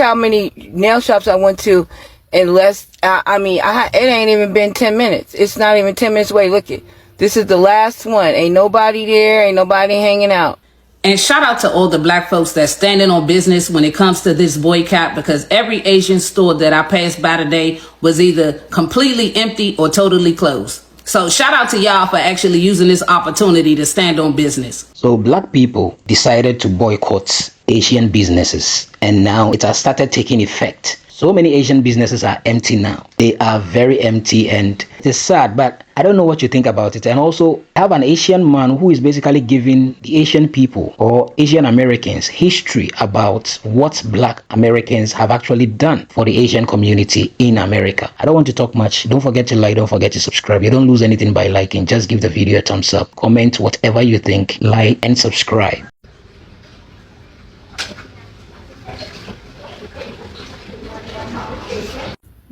how many nail shops I went to in less, it ain't even been 10 minutes. It's not even 10 minutes away. Look it. This is the last one. Ain't nobody there. Ain't nobody hanging out. And shout out to all the black folks that's standing on business when it comes to this boycott, because every Asian store that I passed by today was either completely empty or totally closed. So shout out to y'all for actually using this opportunity to stand on business. So black people decided to boycott Asian businesses, and now it has started taking effect. So many Asian businesses are empty now. They are very empty, and it's sad, but I don't know what you think about it. And also, I have an Asian man who is basically giving the Asian people or Asian Americans history about what black Americans have actually done for the Asian community in America. I don't want to talk much. Don't forget to like, don't forget to subscribe. You don't lose anything by liking. Just give the video a thumbs up. Comment whatever you think, like, and subscribe.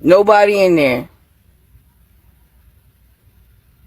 Nobody in there.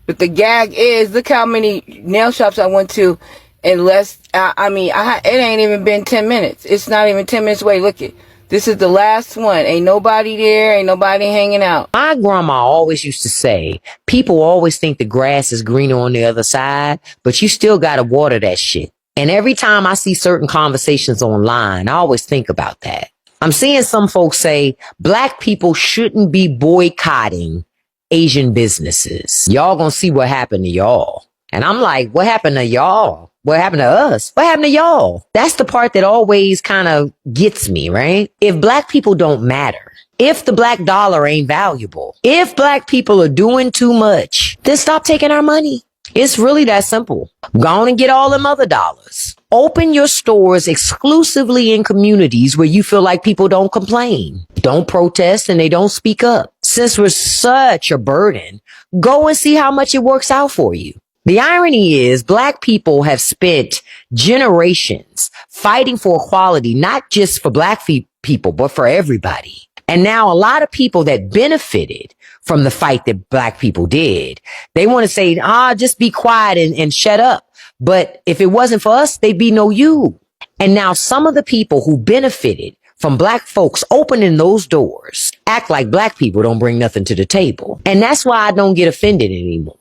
But the gag is, look how many nail shops I went to in less, it ain't even been 10 minutes. It's not even 10 minutes away. Look it. This is the last one. Ain't nobody there. Ain't nobody hanging out. My grandma always used to say, people always think the grass is greener on the other side, but you still got to water that shit. And every time I see certain conversations online, I always think about that. I'm seeing some folks say black people shouldn't be boycotting Asian businesses. Y'all gonna see what happened to y'all. And I'm like, what happened to y'all? What happened to us? What happened to y'all? That's the part that always kind of gets me, right? If black people don't matter, if the black dollar ain't valuable, if black people are doing too much, then stop taking our money. It's really that simple. Go on and get all them other dollars. Open your stores exclusively in communities where you feel like people don't complain, don't protest, and they don't speak up. Since we're such a burden, go and see how much it works out for you. The irony is black people have spent generations fighting for equality, not just for black people, but for everybody. And now a lot of people that benefited from the fight that black people did, they want to say, just be quiet and shut up. But if it wasn't for us, they'd be no you. And now some of the people who benefited from black folks opening those doors act like black people don't bring nothing to the table. And that's why I don't get offended anymore.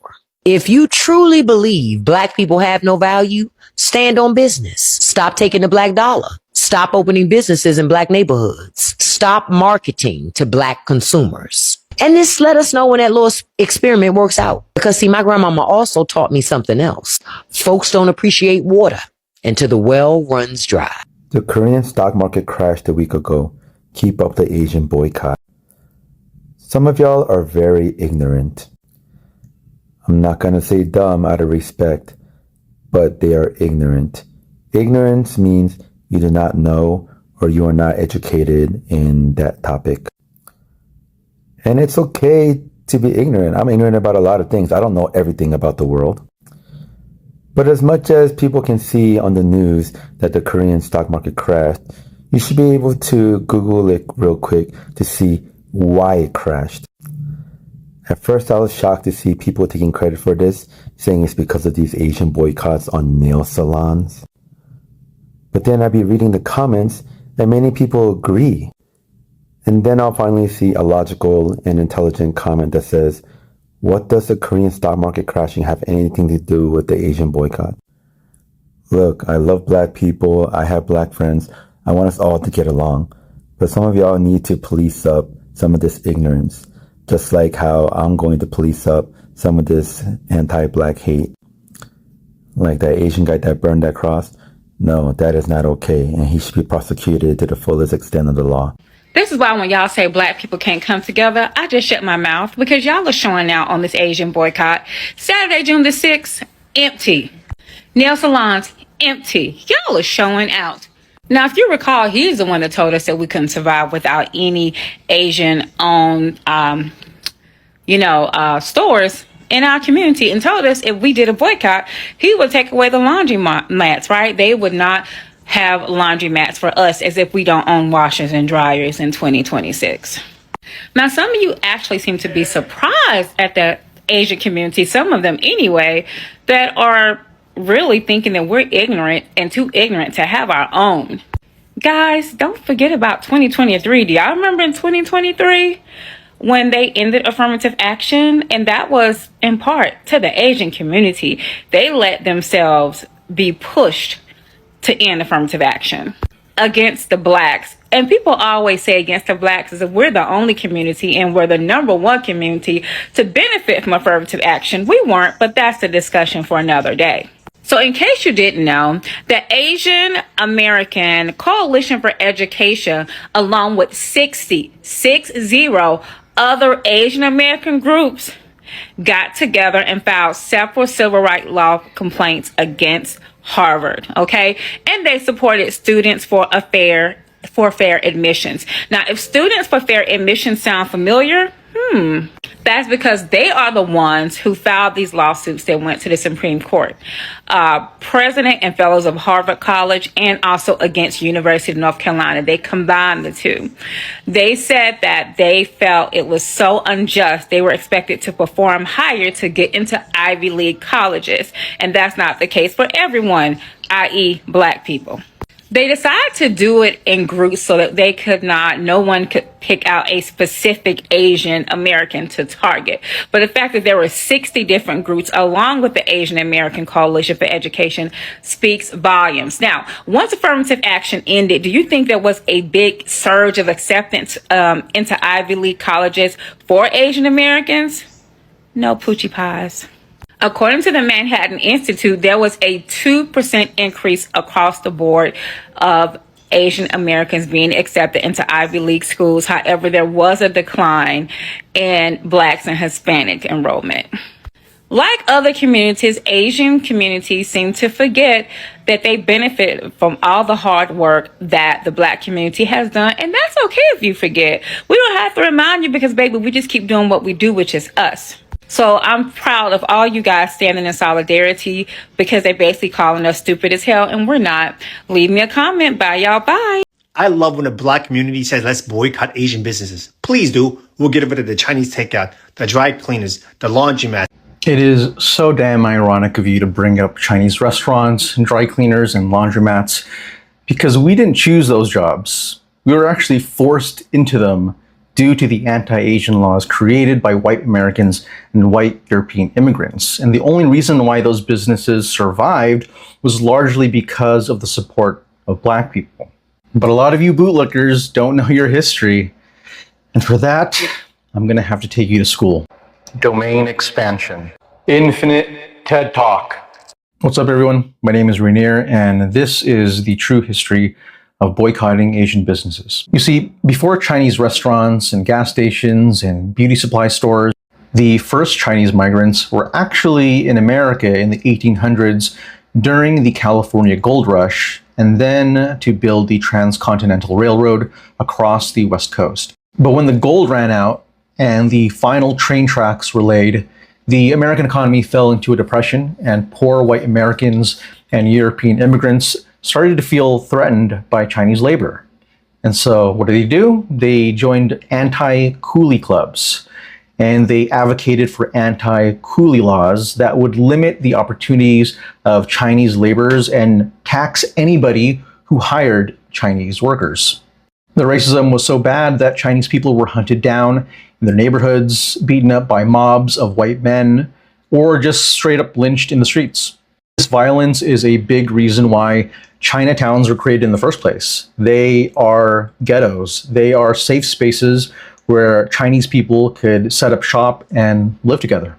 If you truly believe black people have no value, stand on business. Stop taking the black dollar. Stop opening businesses in black neighborhoods. Stop marketing to black consumers. And just let us know when that little experiment works out. Because see, my grandmama also taught me something else. Folks don't appreciate water until the well runs dry. The Korean stock market crashed a week ago. Keep up the Asian boycott. Some of y'all are very ignorant. I'm not going to say dumb out of respect, but they are ignorant. Ignorance means you do not know or you are not educated in that topic. And it's okay to be ignorant. I'm ignorant about a lot of things. I don't know everything about the world. But as much as people can see on the news that the Korean stock market crashed, you should be able to Google it real quick to see why it crashed. At first, I was shocked to see people taking credit for this, saying it's because of these Asian boycotts on nail salons. But then I'd be reading the comments, and many people agree. And then I'll finally see a logical and intelligent comment that says, what does the Korean stock market crashing have anything to do with the Asian boycott? Look, I love black people. I have black friends. I want us all to get along. But some of y'all need to police up some of this ignorance. Just like how I'm going to police up some of this anti-black hate. Like that Asian guy that burned that cross. No, that is not okay. And he should be prosecuted to the fullest extent of the law. This is why when y'all say black people can't come together, I just shut my mouth because y'all are showing out on this Asian boycott. Saturday, June the 6th, empty. Nail salons, empty. Y'all are showing out. Now, if you recall, he's the one that told us that we couldn't survive without any Asian-owned, stores in our community, and told us if we did a boycott, he would take away the laundry mats, right? They would not have laundry mats for us as if we don't own washers and dryers in 2026. Now, some of you actually seem to be surprised at the Asian community, some of them anyway, that are really thinking that we're ignorant and too ignorant to have our own. guys, don't forget about 2023. Do y'all remember in 2023 when they ended affirmative action? And that was in part to the Asian community. They let themselves be pushed to end affirmative action against the blacks. And people always say against the blacks as if we're the only community and we're the number one community to benefit from affirmative action. We weren't, but that's a discussion for another day. So in case you didn't know, the Asian American Coalition for Education, along with 60 other Asian American groups, got together and filed several civil rights law complaints against Harvard, okay? And they supported students for fair admissions. Now, if students for fair admissions sound familiar, that's because they are the ones who filed these lawsuits that went to the Supreme Court. President and fellows of Harvard College and also against University of North Carolina. They combined the two. They said that they felt it was so unjust. They were expected to perform higher to get into Ivy League colleges. And that's not the case for everyone, i.e. black people. They decided to do it in groups so that no one could pick out a specific Asian American to target. But the fact that there were 60 different groups along with the Asian American Coalition for Education speaks volumes. Now, once affirmative action ended, do you think there was a big surge of acceptance into Ivy League colleges for Asian Americans? No poochie pies. According to the Manhattan Institute, there was a 2% increase across the board of Asian Americans being accepted into Ivy League schools. However, there was a decline in blacks and Hispanic enrollment. Like other communities, Asian communities seem to forget that they benefit from all the hard work that the black community has done. And that's okay if you forget. We don't have to remind you because, baby, we just keep doing what we do, which is us. So I'm proud of all you guys standing in solidarity because they're basically calling us stupid as hell, and we're not. Leave me a comment. Bye, y'all. Bye. I love when the black community says, let's boycott Asian businesses. Please do. We'll get rid of the Chinese takeout, the dry cleaners, the laundromat. It is so damn ironic of you to bring up Chinese restaurants and dry cleaners and laundromats because we didn't choose those jobs. We were actually forced into them due to the anti-Asian laws created by white Americans and white European immigrants. And the only reason why those businesses survived was largely because of the support of black people. But a lot of you bootlickers don't know your history. And for that, I'm gonna have to take you to school. Domain expansion. Infinite TED Talk. What's up, everyone? My name is Rainier, and this is the true history of boycotting Asian businesses. You see, before Chinese restaurants and gas stations and beauty supply stores, the first Chinese migrants were actually in America in the 1800s during the California Gold Rush, and then to build the Transcontinental Railroad across the West Coast. But when the gold ran out and the final train tracks were laid, the American economy fell into a depression, and poor white Americans and European immigrants started to feel threatened by Chinese labor. And so what do? They joined anti-coolie clubs, and they advocated for anti-coolie laws that would limit the opportunities of Chinese laborers and tax anybody who hired Chinese workers. The racism was so bad that Chinese people were hunted down in their neighborhoods, beaten up by mobs of white men, or just straight up lynched in the streets. This violence is a big reason why Chinatowns were created in the first place. They are ghettos. They are safe spaces where Chinese people could set up shop and live together.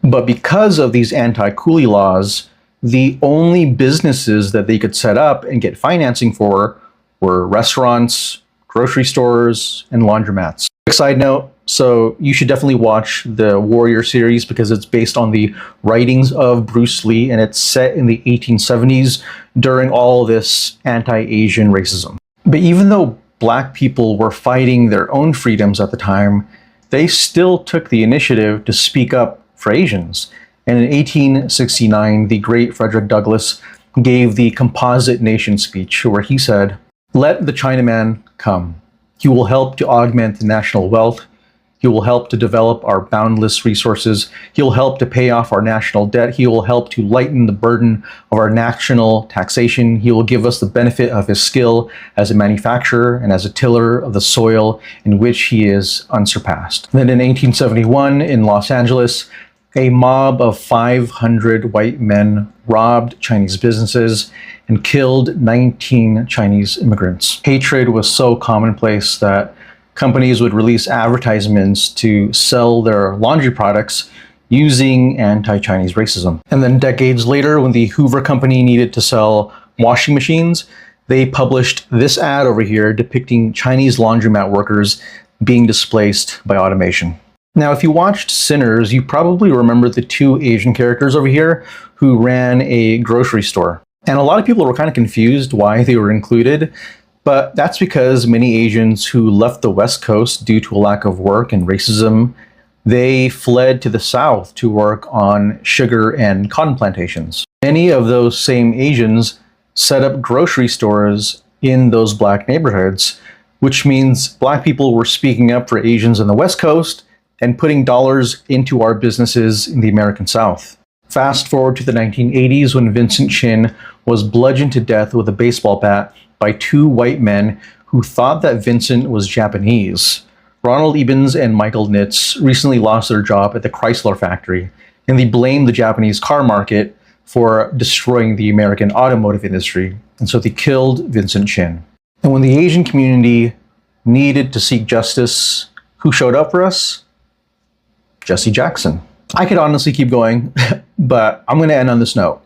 But because of these anti-coolie laws, the only businesses that they could set up and get financing for were restaurants, grocery stores, and laundromats. Quick side note, so you should definitely watch the Warrior series because it's based on the writings of Bruce Lee, and it's set in the 1870s during all this anti-Asian racism. But even though black people were fighting their own freedoms at the time, they still took the initiative to speak up for Asians. And in 1869, the great Frederick Douglass gave the Composite Nation speech where he said, "Let the Chinaman come. He will help to augment the national wealth. He will help to develop our boundless resources. He will help to pay off our national debt. He will help to lighten the burden of our national taxation. He will give us the benefit of his skill as a manufacturer and as a tiller of the soil in which he is unsurpassed. Then in 1871 in Los Angeles, a mob of 500 white men robbed Chinese businesses and killed 19 Chinese immigrants. Hatred was so commonplace that companies would release advertisements to sell their laundry products using anti-Chinese racism. And then decades later, when the Hoover Company needed to sell washing machines, they published this ad over here depicting Chinese laundromat workers being displaced by automation. Now, if you watched Sinners, you probably remember the two Asian characters over here who ran a grocery store. And a lot of people were kind of confused why they were included, but that's because many Asians who left the West Coast due to a lack of work and racism, they fled to the South to work on sugar and cotton plantations. Many of those same Asians set up grocery stores in those black neighborhoods, which means black people were speaking up for Asians on the West Coast and putting dollars into our businesses in the American South. Fast forward to the 1980s when Vincent Chin was bludgeoned to death with a baseball bat by two white men who thought that Vincent was Japanese. Ronald Ebens and Michael Nitz recently lost their job at the Chrysler factory, and they blamed the Japanese car market for destroying the American automotive industry, and so they killed Vincent Chin. And when the Asian community needed to seek justice, who showed up for us? Jesse Jackson. I could honestly keep going, but I'm going to end on this note.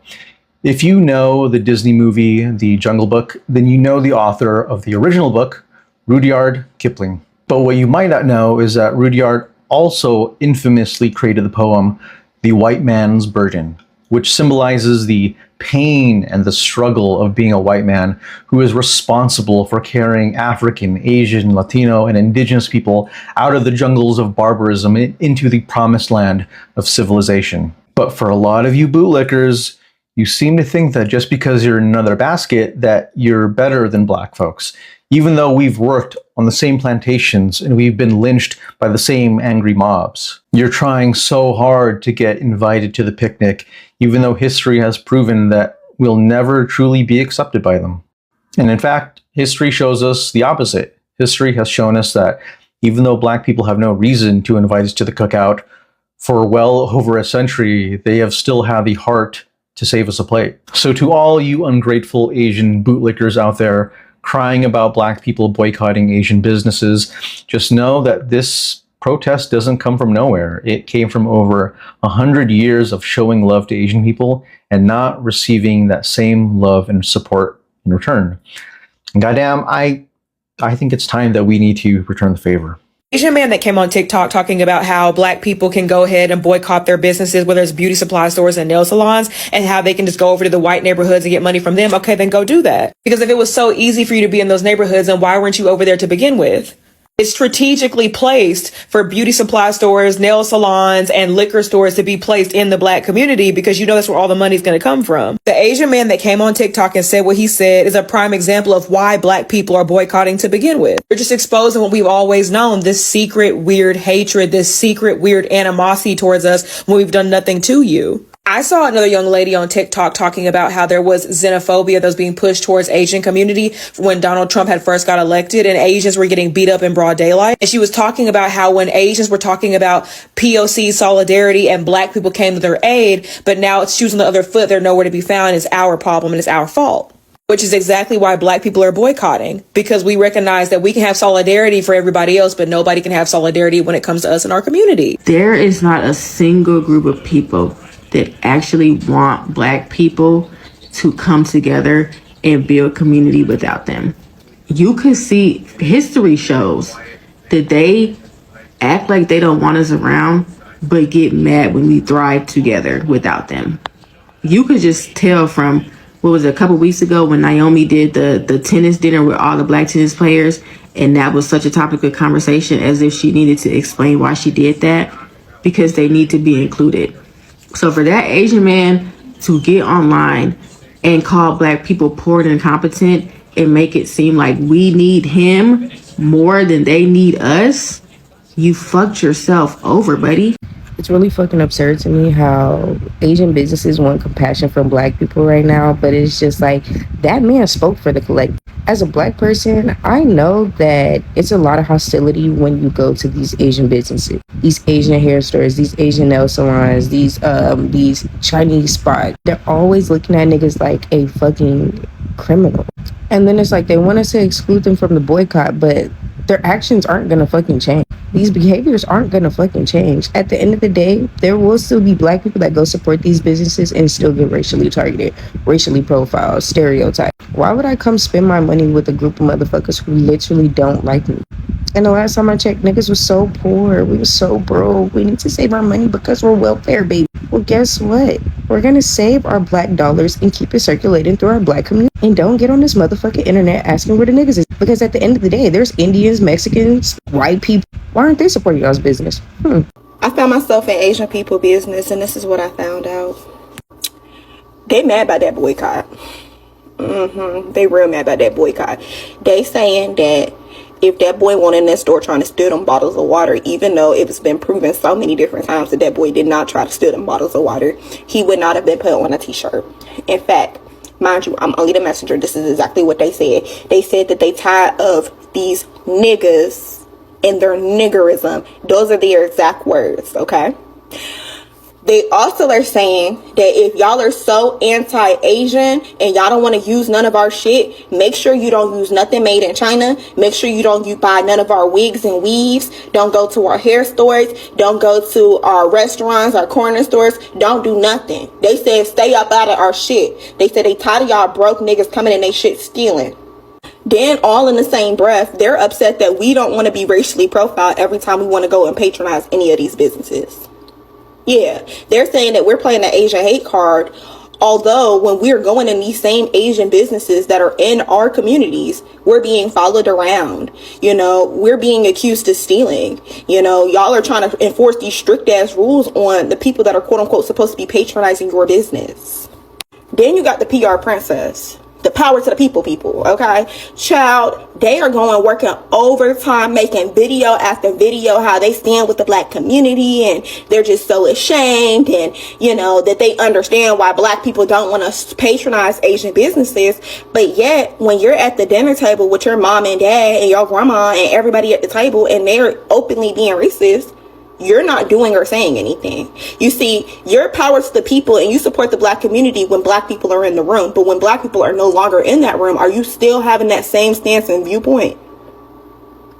If you know the Disney movie, The Jungle Book, then you know the author of the original book, Rudyard Kipling. But what you might not know is that Rudyard also infamously created the poem, The White Man's Burden, which symbolizes the pain and the struggle of being a white man who is responsible for carrying African, Asian, Latino, and indigenous people out of the jungles of barbarism into the promised land of civilization. But for a lot of you bootlickers, you seem to think that just because you're in another basket that you're better than black folks, even though we've worked on the same plantations and we've been lynched by the same angry mobs. You're trying so hard to get invited to the picnic, even though history has proven that we'll never truly be accepted by them. And in fact, history shows us the opposite. History has shown us that even though black people have no reason to invite us to the cookout, for well over a century, they have still had the heart to save us a plate. So to all you ungrateful Asian bootlickers out there crying about black people boycotting Asian businesses, just know that this protest doesn't come from nowhere. It came from over 100 years of showing love to Asian people and not receiving that same love and support in return. And goddamn, I think it's time that we need to return the favor. Asian man that came on TikTok talking about how black people can go ahead and boycott their businesses, whether it's beauty supply stores and nail salons, and how they can just go over to the white neighborhoods and get money from them. Okay, then go do that. Because if it was so easy for you to be in those neighborhoods, then why weren't you over there to begin with? It's strategically placed for beauty supply stores, nail salons, and liquor stores to be placed in the black community because you know that's where all the money's going to come from. The Asian man that came on TikTok and said what he said is a prime example of why black people are boycotting to begin with. They're just exposing what we've always known, this secret weird hatred, this secret weird animosity towards us when we've done nothing to you. I saw another young lady on TikTok talking about how there was xenophobia that was being pushed towards Asian community when Donald Trump had first got elected and Asians were getting beat up in broad daylight. And she was talking about how when Asians were talking about POC solidarity and black people came to their aid, but now it's shoes on the other foot, they're nowhere to be found. It's our problem and it's our fault. Which is exactly why black people are boycotting, because we recognize that we can have solidarity for everybody else, but nobody can have solidarity when it comes to us in our community. There is not a single group of people that actually want black people to come together and build community without them. You could see history shows that they act like they don't want us around, but get mad when we thrive together without them. You could just tell from, what was it, a couple weeks ago when Naomi did the tennis dinner with all the black tennis players, and that was such a topic of conversation as if she needed to explain why she did that, because they need to be included. So for that Asian man to get online and call black people poor and incompetent and make it seem like we need him more than they need us, you fucked yourself over, buddy. It's really fucking absurd to me how Asian businesses want compassion from black people right now, but it's just like, that man spoke for the collective. As a black person, I know that it's a lot of hostility when you go to these Asian businesses, these Asian hair stores, these Asian nail salons, these Chinese spots. They're always looking at niggas like a fucking criminal. And then it's like they want us to exclude them from the boycott, but their actions aren't gonna fucking change. These behaviors aren't gonna fucking change. At the end of the day, there will still be black people that go support these businesses and still get racially targeted, racially profiled, stereotyped. Why would I come spend my money with a group of motherfuckers who literally don't like me? And the last time I checked, niggas was so poor. We was so broke. We need to save our money because we're welfare, baby. Well, guess what? We're gonna save our black dollars and keep it circulating through our black community. And don't get on this motherfucking internet asking where the niggas is. Because at the end of the day, there's Indians, Mexicans, white people. Why aren't they supporting y'all's business? I found myself in Asian people business, and this is what I found out. They mad about that boycott. They real mad about that boycott. They saying that if that boy went in that store trying to steal them bottles of water, even though it's been proven so many different times that that boy did not try to steal them bottles of water, he would not have been put on a t-shirt. In fact, mind you, I'm only the messenger. This is exactly what they said. They said that they tired of these niggas and their niggerism. Those are their exact words, okay? They also are saying that if y'all are so anti-Asian and y'all don't want to use none of our shit, make sure you don't use nothing made in China. Make sure you don't buy none of our wigs and weaves. Don't go to our hair stores. Don't go to our restaurants, our corner stores. Don't do nothing. They said stay up out of our shit. They said they tired of y'all broke niggas coming in they shit stealing. Then all in the same breath, they're upset that we don't want to be racially profiled every time we want to go and patronize any of these businesses. Yeah, they're saying that we're playing the Asian hate card, although when we're going in these same Asian businesses that are in our communities, we're being followed around. You know, we're being accused of stealing. You know, y'all are trying to enforce these strict ass rules on the people that are quote unquote supposed to be patronizing your business. Then you got the PR princess. The power to the people, okay? Child, they are going working overtime, making video after video how they stand with the black community, and they're just so ashamed, and, you know, that they understand why black people don't want to patronize Asian businesses. But yet, when you're at the dinner table with your mom and dad and your grandma and everybody at the table, and they're openly being racist, you're not doing or saying anything. You see, your power to the people and you support the black community when black people are in the room. But when black people are no longer in that room, are you still having that same stance and viewpoint?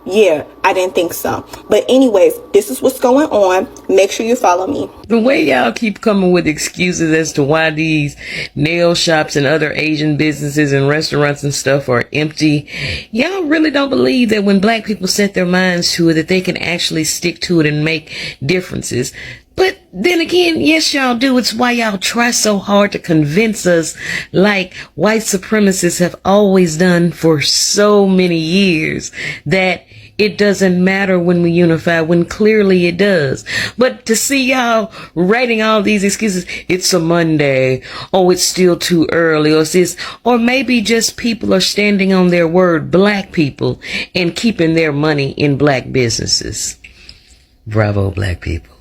Yeah, I didn't think so. But anyways, this is what's going on. Make sure you follow me. The way y'all keep coming with excuses as to why these nail shops and other Asian businesses and restaurants and stuff are empty, y'all really don't believe that when black people set their minds to it, that they can actually stick to it and make differences. But then again, yes, y'all do. It's why y'all try so hard to convince us, like white supremacists have always done for so many years, that it doesn't matter when we unify, when clearly it does. But to see y'all writing all these excuses, it's a Monday, oh, it's still too early, or it's this, or maybe just people are standing on their word, black people, and keeping their money in black businesses. Bravo, black people.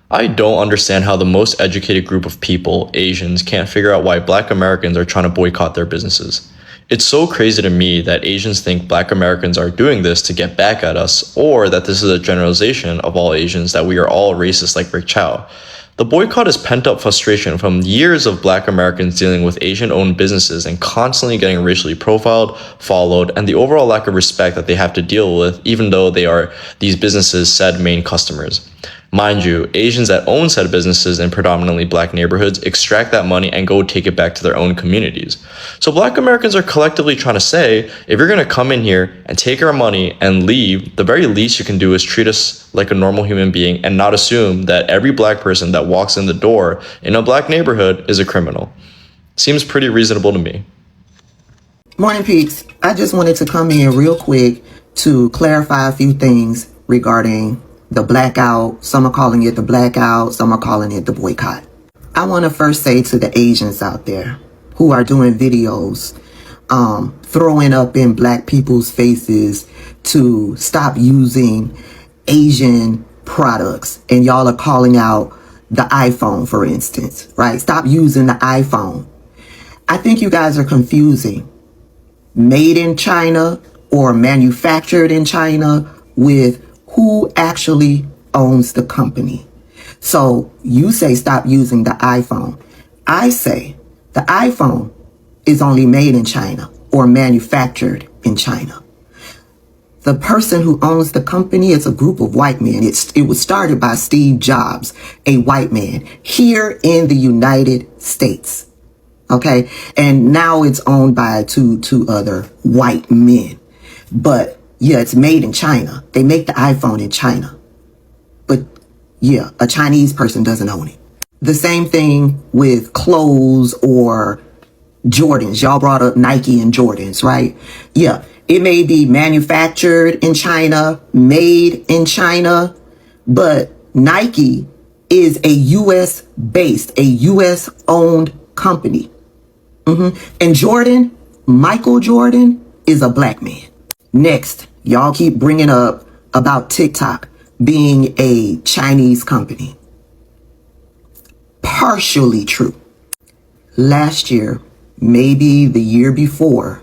I don't understand how the most educated group of people, Asians, can't figure out why black Americans are trying to boycott their businesses. It's so crazy to me that Asians think black Americans are doing this to get back at us, or that this is a generalization of all Asians, that we are all racist like Rick Chow. The boycott is pent-up frustration from years of black Americans dealing with Asian-owned businesses and constantly getting racially profiled, followed, and the overall lack of respect that they have to deal with, even though they are these businesses' said main customers. Mind you, Asians that own said businesses in predominantly black neighborhoods extract that money and go take it back to their own communities. So black Americans are collectively trying to say, if you're going to come in here and take our money and leave, the very least you can do is treat us like a normal human being and not assume that every black person that walks in the door in a black neighborhood is a criminal. Seems pretty reasonable to me. Morning, peeps. I just wanted to come in real quick to clarify a few things regarding the blackout. Some are calling it the blackout, some are calling it the boycott. I want to first say to the Asians out there who are doing videos, throwing up in black people's faces to stop using Asian products, and y'all are calling out the iPhone, for instance, right? Stop using the iPhone. I think you guys are confusing made in China or manufactured in China with who actually owns the company. So you say stop using the iPhone. I say the iPhone is only made in China or manufactured in China. The person who owns the company is a group of white men. It was started by Steve Jobs, a white man, here in the United States. Okay? And now it's owned by two other white men. But yeah, it's made in China. They make the iPhone in China. But yeah, a Chinese person doesn't own it. The same thing with clothes or Jordans. Y'all brought up Nike and Jordans, right? Yeah. It may be manufactured in China, made in China, but Nike is a U.S. based, a U.S. owned company. And Jordan, Michael Jordan, is a black man. Next, y'all keep bringing up about TikTok being a Chinese company. Partially true. Last year, maybe the year before,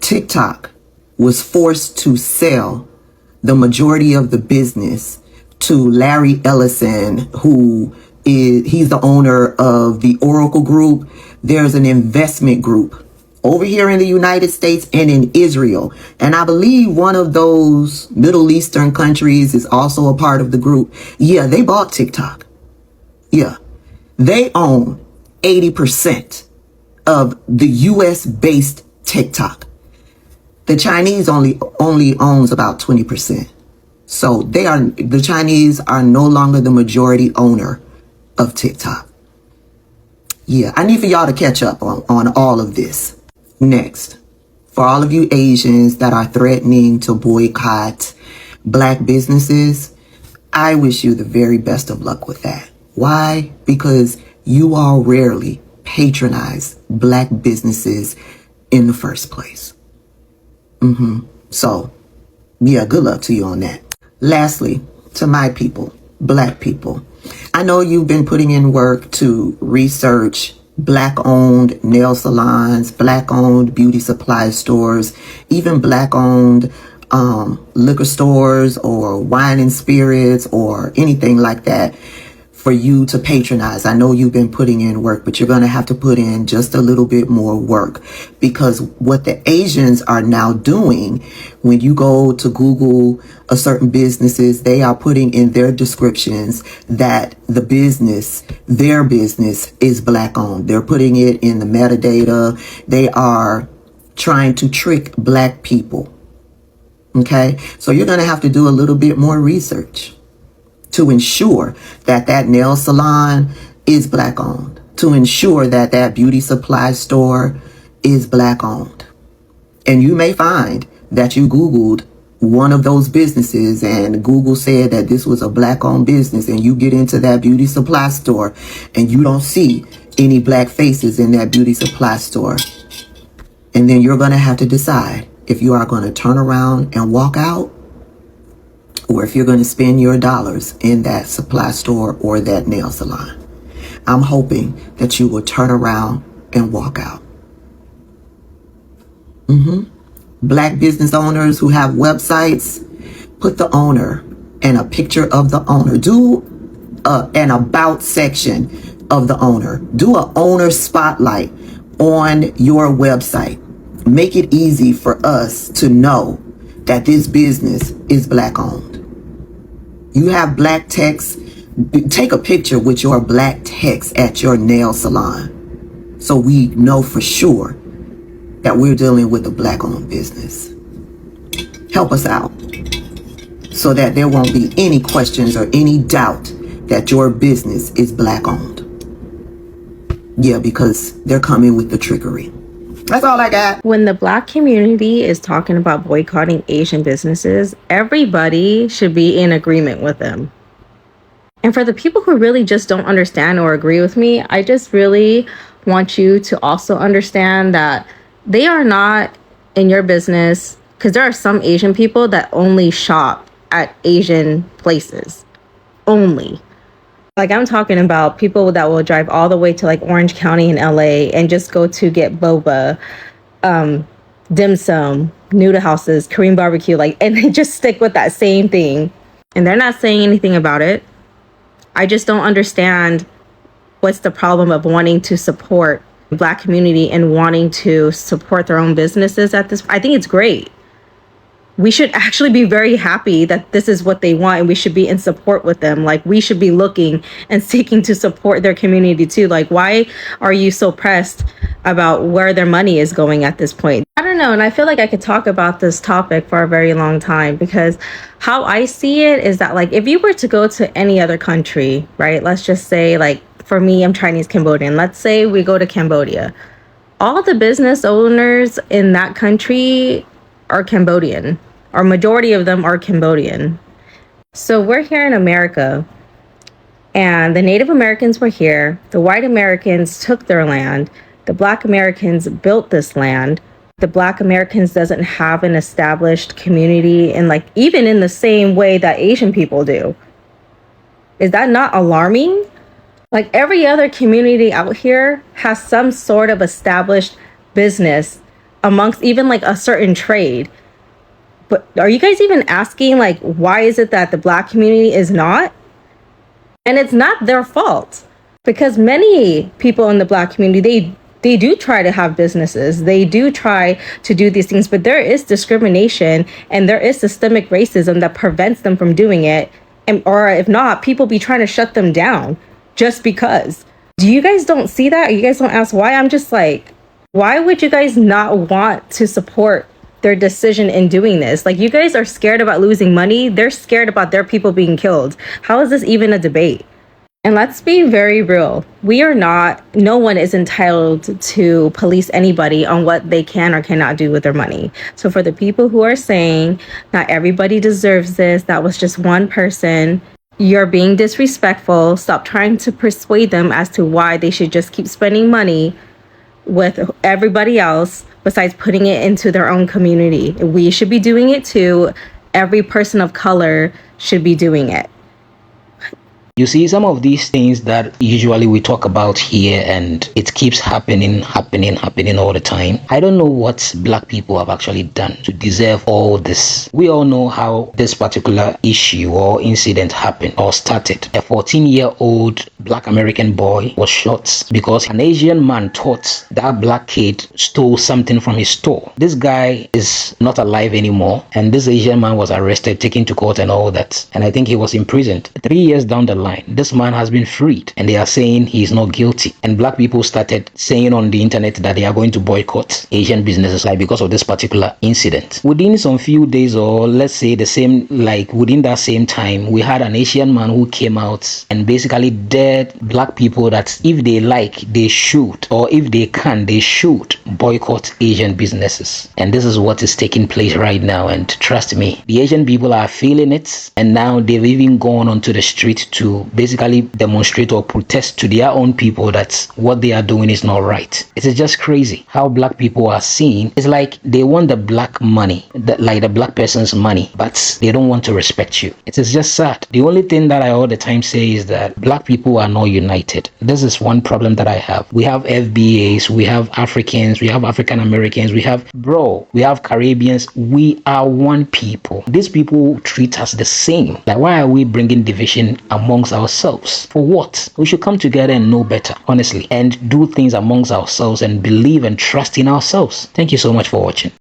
TikTok was forced to sell the majority of the business to Larry Ellison, he's the owner of the Oracle Group. There's an investment group over here in the United States and in Israel. And I believe one of those Middle Eastern countries is also a part of the group. Yeah, they bought TikTok. Yeah, they own 80% of the US based TikTok. The Chinese only owns about 20%. So the Chinese are no longer the majority owner of TikTok. Yeah, I need for y'all to catch up on all of this. Next, for all of you Asians that are threatening to boycott black businesses, I wish you the very best of luck with that. Why? Because you all rarely patronize black businesses in the first place. So, yeah, good luck to you on that. Lastly, to my people, black people, I know you've been putting in work to research black-owned nail salons, black-owned beauty supply stores, even black-owned liquor stores or wine and spirits or anything like that for you to patronize. I know you've been putting in work, but you're going to have to put in just a little bit more work, because what the Asians are now doing, when you go to Google a certain businesses, they are putting in their descriptions that their business is black owned. They're putting it in the metadata. They are trying to trick black people. Okay. So you're going to have to do a little bit more research to ensure that that nail salon is black owned, to ensure that that beauty supply store is black owned. And you may find that you Googled one of those businesses and Google said that this was a black owned business, and you get into that beauty supply store and you don't see any black faces in that beauty supply store. And then you're going to have to decide if you are going to turn around and walk out, or if you're going to spend your dollars in that supply store or that nail salon. I'm hoping that you will turn around and walk out. Black business owners who have websites, put the owner and a picture of the owner. Do an about section of the owner. Do an owner spotlight on your website. Make it easy for us to know that this business is black owned. You have black text, take a picture with your black text at your nail salon so we know for sure that we're dealing with a black owned business. Help us out so that there won't be any questions or any doubt that your business is black owned. Yeah, because they're coming with the trickery. That's all I got. When the black community is talking about boycotting Asian businesses, everybody should be in agreement with them. And for the people who really just don't understand or agree with me, I just really want you to also understand that they are not in your business, because there are some Asian people that only shop at Asian places only. Like, I'm talking about people that will drive all the way to like Orange County in LA and just go to get boba, dim sum, noodle houses, Korean barbecue, like, and they just stick with that same thing. And they're not saying anything about it. I just don't understand what's the problem of wanting to support the Black community and wanting to support their own businesses at this. I think it's great. We should actually be very happy that this is what they want, and we should be in support with them. Like, we should be looking and seeking to support their community too. Like, why are you so pressed about where their money is going at this point? I don't know. And I feel like I could talk about this topic for a very long time, because how I see it is that, like, if you were to go to any other country, right? Let's just say, like, for me, I'm Chinese Cambodian. Let's say we go to Cambodia. All the business owners in that country are Cambodian, or majority of them are Cambodian. So we're here in America, and the Native Americans were here. The white Americans took their land. The Black Americans built this land. The Black Americans doesn't have an established community, and like even in the same way that Asian people do. Is that not alarming? Like, every other community out here has some sort of established business amongst even like a certain trade. But are you guys even asking, like, why is it that the Black community is not? And it's not their fault, because many people in the Black community, they do try to have businesses. They do try to do these things, but there is discrimination and there is systemic racism that prevents them from doing it. And, or if not, people be trying to shut them down just because. Do you guys don't see that? You guys don't ask why? I'm just like, why would you guys not want to support their decision in doing this? Like, you guys are scared about losing money. They're scared about their people being killed. How is this even a debate? And let's be very real. No one is entitled to police anybody on what they can or cannot do with their money. So for the people who are saying not everybody deserves this, that was just one person, you're being disrespectful. Stop trying to persuade them as to why they should just keep spending money with everybody else besides putting it into their own community. We should be doing it too. Every person of color should be doing it. You see, some of these things that usually we talk about here, and it keeps happening all the time. I don't know what Black people have actually done to deserve all this. We all know how this particular issue or incident happened or started. A 14-year-old Black American boy was shot because an Asian man thought that Black kid stole something from his store. This guy is not alive anymore, and this Asian man was arrested, taken to court and all that. And I think he was imprisoned. 3 years down the line, this man has been freed, and they are saying he is not guilty. And Black people started saying on the internet that they are going to boycott Asian businesses, like, because of this particular incident. Within some few days, or let's say within that same time, we had an Asian man who came out and basically dared Black people that if they like, they should, or if they can, they should boycott Asian businesses. And this is what is taking place right now. And trust me, the Asian people are feeling it, and now they've even gone onto the street to basically demonstrate or protest to their own people that what they are doing is not right. It is just crazy how Black people are seen. It's like they want the Black money, like the Black person's money, but they don't want to respect you. It is just sad. The only thing that I all the time say is that Black people are not united. This is one problem that I have. We have FBAs, we have Africans, we have African Americans, we have Caribbeans. We are one people. These people treat us the same. Like, why are we bringing division amongst ourselves? For what? We should come together and know better, honestly, and do things amongst ourselves and believe and trust in ourselves. Thank you so much for watching.